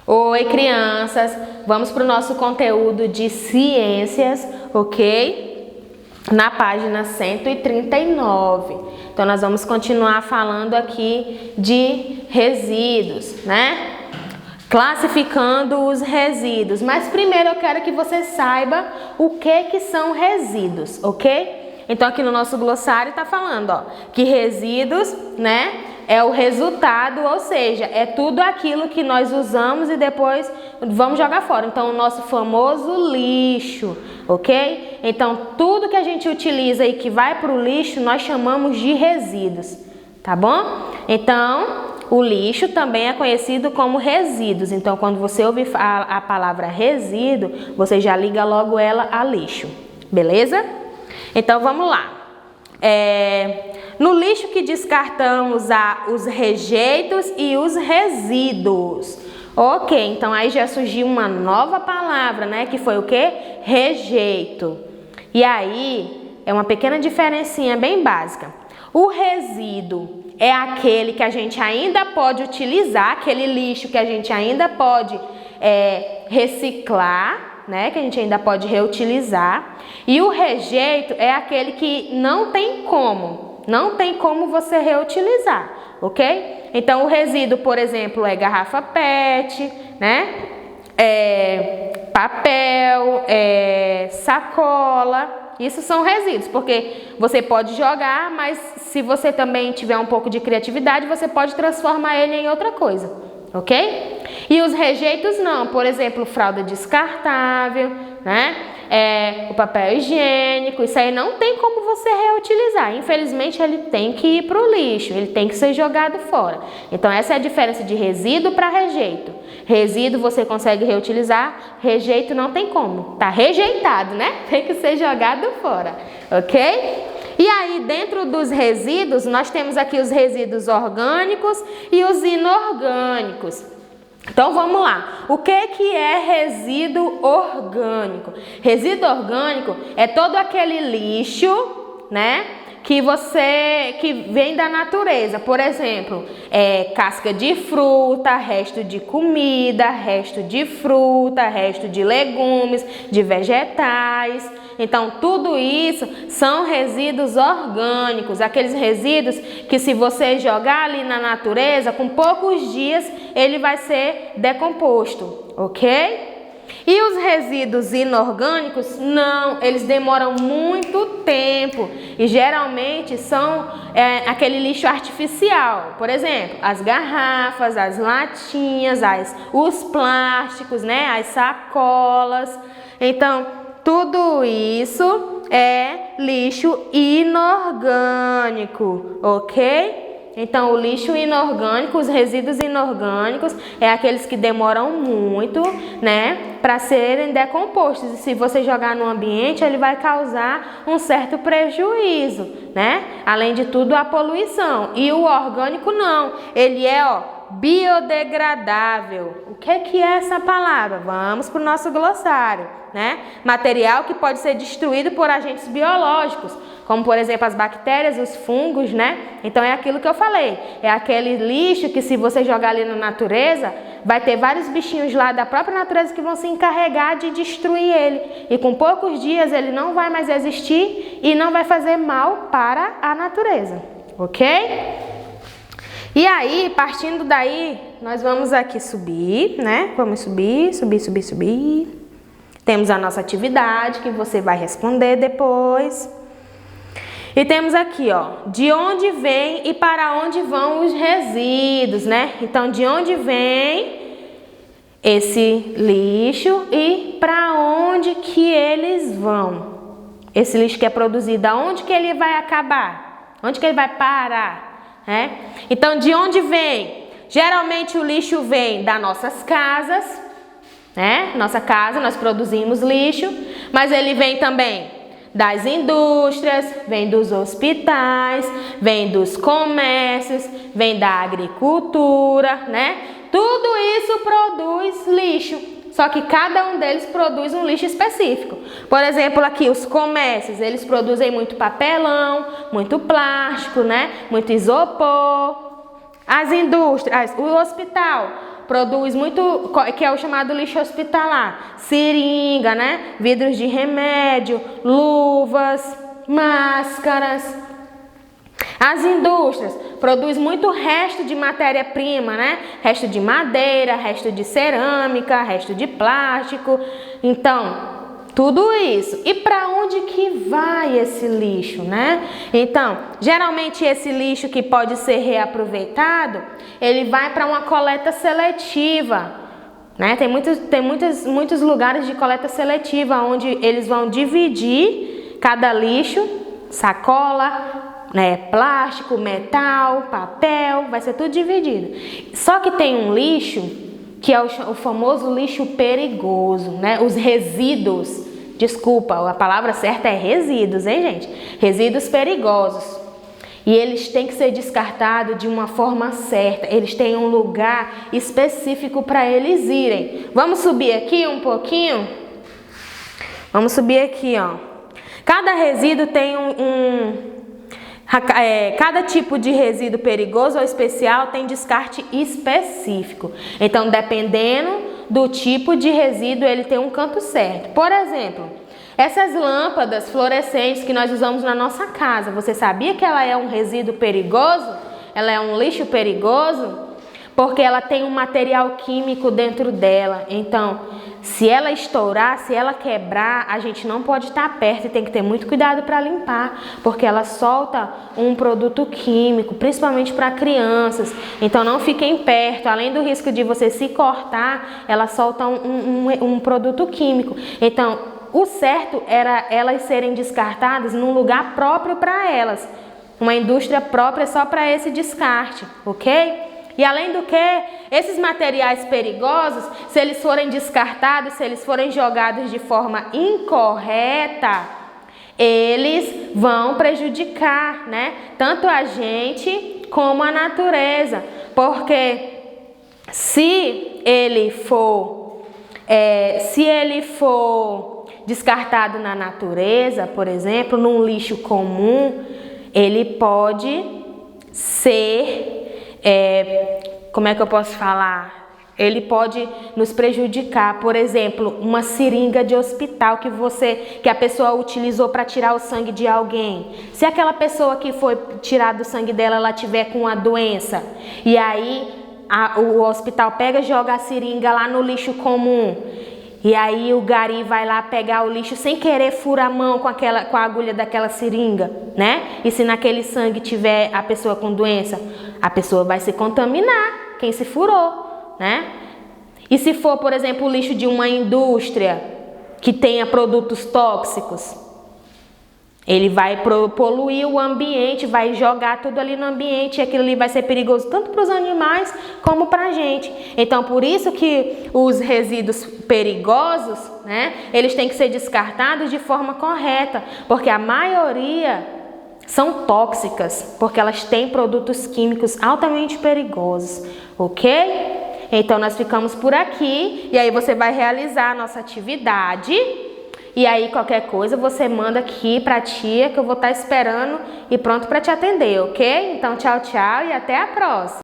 Oi, crianças! Vamos para o nosso conteúdo de ciências, ok? Na página 139. Então, nós vamos continuar falando aqui de resíduos, né? Classificando os resíduos. Mas primeiro eu quero que você saiba o que são resíduos, ok? Então, aqui no nosso glossário está falando, ó, que resíduos, né, é o resultado, ou seja, é tudo aquilo que nós usamos e depois vamos jogar fora. Então, o nosso famoso lixo, ok? Então, tudo que a gente utiliza e que vai para o lixo, nós chamamos de resíduos, tá bom? Então, o lixo também é conhecido como resíduos. Então, quando você ouvir a palavra resíduo, você já liga logo ela a lixo, beleza? Então, vamos lá. No lixo que descartamos há os rejeitos e os resíduos. Ok, então aí já surgiu uma nova palavra, né? Que foi o quê? Rejeito. E aí, é uma pequena diferencinha bem básica. O resíduo é aquele que a gente ainda pode utilizar, aquele lixo que a gente ainda pode reciclar, né, que a gente ainda pode reutilizar. E o rejeito é aquele que não tem como você reutilizar, ok? Então, o resíduo, por exemplo, é garrafa PET, né, papel, sacola. Isso são resíduos, porque você pode jogar, mas se você também tiver um pouco de criatividade, você pode transformar ele em outra coisa, ok? E os rejeitos não, por exemplo, fralda descartável, né? O papel higiênico, isso aí não tem como você reutilizar. Infelizmente, ele tem que ir para o lixo, ele tem que ser jogado fora. Então, essa é a diferença de resíduo para rejeito. Resíduo você consegue reutilizar, rejeito não tem como. Tá rejeitado, né? Tem que ser jogado fora, ok? E aí, dentro dos resíduos, nós temos aqui os resíduos orgânicos e os inorgânicos. Então, vamos lá. O que é resíduo orgânico? Resíduo orgânico é todo aquele lixo, né, que vem da natureza. Por exemplo, casca de fruta, resto de comida, resto de fruta, resto de legumes, de vegetais. Então, tudo isso são resíduos orgânicos, aqueles resíduos que se você jogar ali na natureza, com poucos dias ele vai ser decomposto, ok? E os resíduos inorgânicos, não, eles demoram muito tempo e geralmente são aquele lixo artificial. Por exemplo, as garrafas, as latinhas, os plásticos, né, as sacolas. Então, tudo isso é lixo inorgânico, ok? Então, o lixo inorgânico, os resíduos inorgânicos, é aqueles que demoram muito, né, para serem decompostos. E se você jogar no ambiente, ele vai causar um certo prejuízo, né? Além de tudo, a poluição. E o orgânico não, ele é, biodegradável. O que é essa palavra? Vamos para o nosso glossário, né? Material que pode ser destruído por agentes biológicos, como por exemplo as bactérias, os fungos, né? Então é aquilo que eu falei, é aquele lixo que se você jogar ali na natureza, vai ter vários bichinhos lá da própria natureza que vão se encarregar de destruir ele. E com poucos dias ele não vai mais existir e não vai fazer mal para a natureza, ok? E aí, partindo daí, nós vamos aqui subir, né? Vamos subir. Temos a nossa atividade que você vai responder depois. E temos aqui, de onde vem e para onde vão os resíduos, né? Então, de onde vem esse lixo e para onde que eles vão? Esse lixo que é produzido, aonde que ele vai acabar? Onde que ele vai parar? Então, de onde vem? Geralmente o lixo vem das nossas casas, né? Nossa casa, nós produzimos lixo, mas ele vem também das indústrias, vem dos hospitais, vem dos comércios, vem da agricultura, né? Tudo isso produz lixo, só que cada um deles produz um lixo específico. Por exemplo, aqui os comércios, eles produzem muito papelão, muito plástico, né? Muito isopor. As indústrias, o hospital produz muito, que é o chamado lixo hospitalar, seringa, né? Vidros de remédio, luvas, máscaras. As indústrias produzem muito resto de matéria-prima, né? Resto de madeira, resto de cerâmica, resto de plástico. Então, tudo isso. E para onde que vai esse lixo, né? Então, geralmente esse lixo que pode ser reaproveitado, ele vai para uma coleta seletiva, né? Tem muitos lugares de coleta seletiva onde eles vão dividir cada lixo, sacola, né, plástico, metal, papel, vai ser tudo dividido. Só que tem um lixo que é o famoso lixo perigoso, né? Os resíduos, desculpa, a palavra certa é resíduos, hein, gente? Resíduos perigosos. E eles têm que ser descartados de uma forma certa. Eles têm um lugar específico para eles irem. Vamos subir aqui um pouquinho? Vamos subir aqui, ó. Cada resíduo tem cada tipo de resíduo perigoso ou especial tem descarte específico. Então, dependendo do tipo de resíduo, ele tem um canto certo. Por exemplo, essas lâmpadas fluorescentes que nós usamos na nossa casa, você sabia que ela é um resíduo perigoso? Ela é um lixo perigoso? Porque ela tem um material químico dentro dela. Então, se ela estourar, se ela quebrar, a gente não pode estar perto e tem que ter muito cuidado para limpar, porque ela solta um produto químico, principalmente para crianças. Então, não fiquem perto. Além do risco de você se cortar, ela solta um produto químico. Então, o certo era elas serem descartadas num lugar próprio para elas. Uma indústria própria só para esse descarte, ok? E além do que, esses materiais perigosos, se eles forem descartados, se eles forem jogados de forma incorreta, eles vão prejudicar, né? Tanto a gente como a natureza. Porque se ele for descartado na natureza, por exemplo, num lixo comum, ele pode ser... como é que eu posso falar? Ele pode nos prejudicar. Por exemplo, uma seringa de hospital que a pessoa utilizou para tirar o sangue de alguém. Se aquela pessoa que foi tirado o sangue dela, ela tiver com uma doença, e aí o hospital pega e joga a seringa lá no lixo comum, e aí o gari vai lá pegar o lixo sem querer, fura a mão com a agulha daquela seringa, né? E se naquele sangue tiver a pessoa com doença, a pessoa vai se contaminar, quem se furou, né? E se for, por exemplo, o lixo de uma indústria que tenha produtos tóxicos, ele vai poluir o ambiente, vai jogar tudo ali no ambiente, e aquilo ali vai ser perigoso tanto para os animais como para a gente. Então, por isso que os resíduos perigosos, né, eles têm que ser descartados de forma correta, porque a maioria são tóxicas, porque elas têm produtos químicos altamente perigosos, ok? Então, nós ficamos por aqui, e aí você vai realizar a nossa atividade. E aí, qualquer coisa, você manda aqui pra tia, que eu vou estar esperando e pronto para te atender, ok? Então, tchau, tchau e até a próxima!